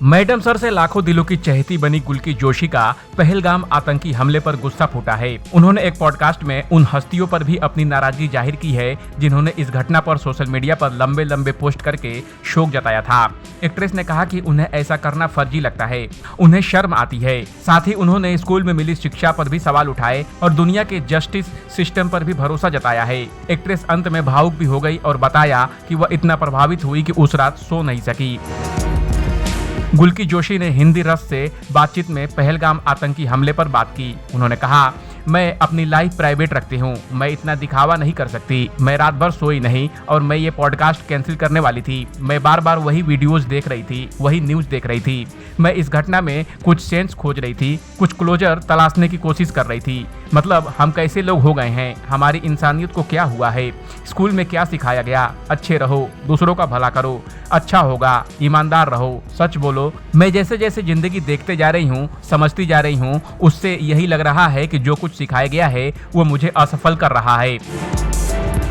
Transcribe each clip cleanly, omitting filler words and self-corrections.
Madam sir से लाखों दिलों की चहेती बनी गुल्की जोशी का पहलगाम आतंकी हमले पर गुस्सा फूटा है। उन्होंने एक पॉडकास्ट में उन हस्तियों पर भी अपनी नाराजगी जाहिर की है जिन्होंने इस घटना पर सोशल मीडिया पर लंबे लंबे पोस्ट करके शोक जताया था। एक्ट्रेस ने कहा कि उन्हें ऐसा करना फर्जी लगता है, उन्हें शर्म आती है। साथ ही उन्होंने स्कूल में मिली शिक्षा पर भी सवाल उठाए और दुनिया के जस्टिस सिस्टम पर भी भरोसा जताया है। एक्ट्रेस अंत में भावुक भी हो गई और बताया कि वह इतना प्रभावित हुई कि उस रात सो नहीं सकी। गुल्की जोशी ने हिंदी रस से बातचीत में पहलगाम आतंकी हमले पर बात की। उन्होंने कहा, मैं अपनी लाइफ प्राइवेट रखती हूँ, मैं इतना दिखावा नहीं कर सकती। मैं रात भर सोई नहीं और मैं ये पॉडकास्ट कैंसिल करने वाली थी। मैं बार बार वही वीडियोस देख रही थी, वही न्यूज़ देख रही थी। मैं इस घटना में कुछ सेंस खोज रही थी, कुछ क्लोजर तलाशने की कोशिश कर रही थी। मतलब हम कैसे लोग हो गए हैं, हमारी इंसानियत को क्या हुआ है, स्कूल में क्या सिखाया गया, अच्छे रहो, दूसरों का भला करो, अच्छा होगा, ईमानदार रहो, सच बोलो। मैं जैसे जैसे जिंदगी देखते जा रही हूँ, समझती जा रही हूँ, उससे यही लग रहा है कि जो कुछ सिखाया गया है वो मुझे असफल कर रहा है।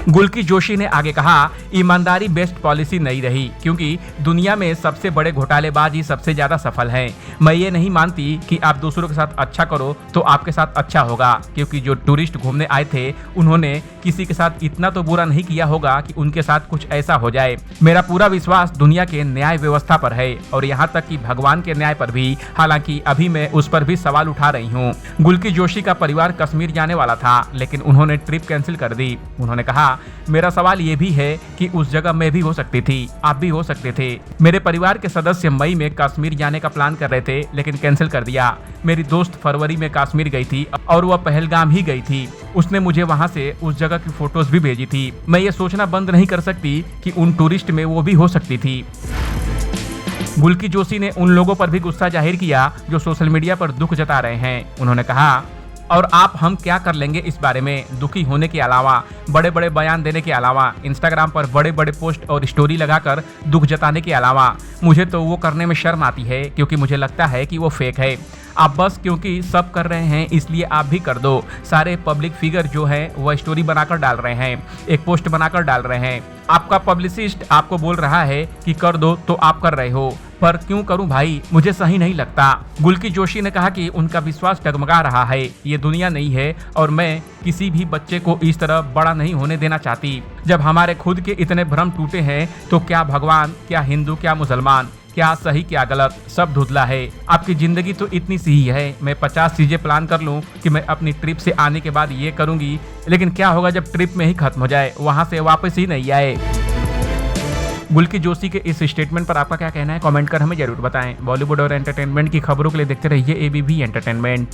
गुल्की जोशी ने आगे कहा, ईमानदारी बेस्ट पॉलिसी नहीं रही क्योंकि दुनिया में सबसे बड़े घोटालेबाज ही सबसे ज्यादा सफल हैं। मैं ये नहीं मानती कि आप दूसरों के साथ अच्छा करो तो आपके साथ अच्छा होगा, क्योंकि जो टूरिस्ट घूमने आए थे उन्होंने किसी के साथ इतना तो बुरा नहीं किया होगा कि उनके साथ कुछ ऐसा हो जाए। मेरा पूरा विश्वास दुनिया के न्याय व्यवस्था पर है और यहाँ तक कि भगवान के न्याय पर भी, हालांकि अभी मैं उस पर भी सवाल उठा रही हूँ। गुल्की जोशी का परिवार कश्मीर जाने वाला था लेकिन उन्होंने ट्रिप कैंसिल कर दी। उन्होंने कहा, मेरा सवाल ये भी है कि उस जगह मैं भी हो सकती थी, आप भी हो सकते थे। मेरे परिवार के सदस्य मई में कश्मीर जाने का प्लान कर रहे थे लेकिन कैंसिल कर दिया। मेरी दोस्त फरवरी में कश्मीर गई थी और वह पहलगाम ही गई थी। उसने मुझे वहां से उस जगह की फोटोज भी भेजी थी। मैं ये सोचना बंद नहीं कर सकती कि उन टूरिस्ट में वो भी हो सकती थी। गुल्की जोशी ने उन लोगों पर भी गुस्सा जाहिर किया जो सोशल मीडिया पर दुख जता रहे हैं। उन्होंने कहा, और आप हम क्या कर लेंगे इस बारे में, दुखी होने के अलावा, बड़े बड़े बयान देने के अलावा, इंस्टाग्राम पर बड़े बड़े पोस्ट और स्टोरी लगाकर दुख जताने के अलावा। मुझे तो वो करने में शर्म आती है क्योंकि मुझे लगता है कि वो फेक है। आप बस क्योंकि सब कर रहे हैं इसलिए आप भी कर दो। सारे पब्लिक फिगर जो है वह स्टोरी बनाकर डाल रहे हैं, एक पोस्ट बनाकर डाल रहे हैं। आपका पब्लिसिस्ट आपको बोल रहा है कि कर दो तो आप कर रहे हो, पर क्यों करूं भाई, मुझे सही नहीं लगता। गुल्की जोशी ने कहा कि उनका विश्वास डगमगा रहा है, ये दुनिया नहीं है और मैं किसी भी बच्चे को इस तरह बड़ा नहीं होने देना चाहती। जब हमारे खुद के इतने भ्रम टूटे हैं तो क्या भगवान, क्या हिंदू, क्या मुसलमान, क्या सही क्या गलत, सब धुंधला है। आपकी जिंदगी तो इतनी सी ही है। मैं 50 चीजें प्लान कर लूं कि मैं अपनी ट्रिप से आने के बाद ये करूंगी, लेकिन क्या होगा जब ट्रिप में ही खत्म हो जाए, वहां से वापस ही नहीं आए। गुल्की जोशी के इस स्टेटमेंट पर आपका क्या कहना है, कमेंट कर हमें जरूर बताएं। बॉलीवुड और एंटरटेनमेंट की खबरों के लिए देखते रहिए ABP एंटरटेनमेंट।